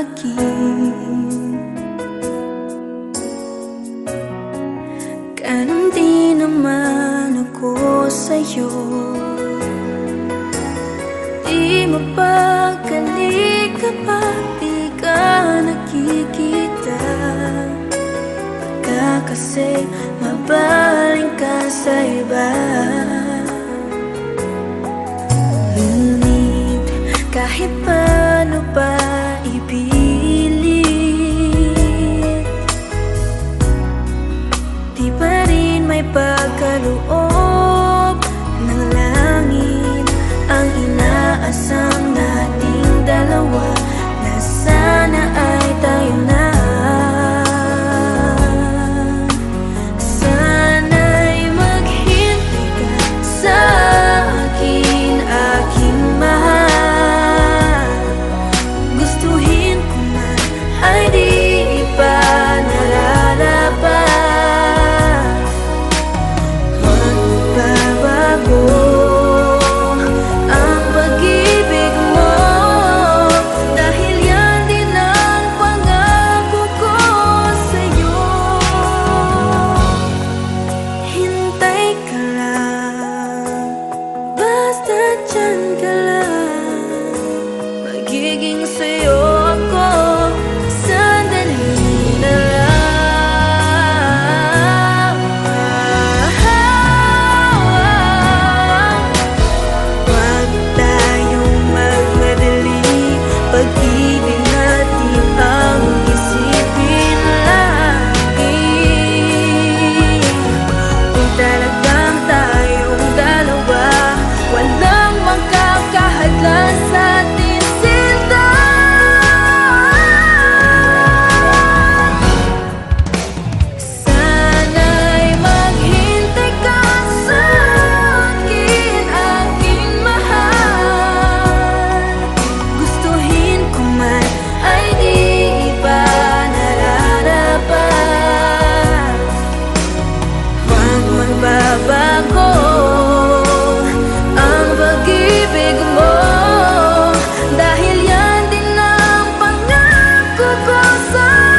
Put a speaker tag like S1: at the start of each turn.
S1: akin. Ganun din naman ako sa'yo. Di mapagkali kapag di ka nakikita. Baka kasi mabaling ka sa iba. Ngunit kahit paano pa ipilit, di pa rin may pagkaloob ng langit ang inaasam nating dalawa, na sana ay tayo na. Sana'y maghintay ka sa akin, aking mahal. Gustuhin ko man ay di pa nararapat. Magbabago ang pag-ibig mo, dahil yan din ang pangako ko sa'yo. Hintay ka lang, basta dyan ka lang. Magiging sa'yo ako sandali na lang. Huwag tayong magmadali, pag-ibig natin ang isipin lagi. Kung talagang tayong dalawa, walang makakahadlan sa ating sinta. Sana'y maghintay ka sa akin, aking mahal. Gustuhin ko man ay di pa nararapat. Huwag magbabago ang pag-ibig mo, dahil yan din ang pangako ko sa'yo.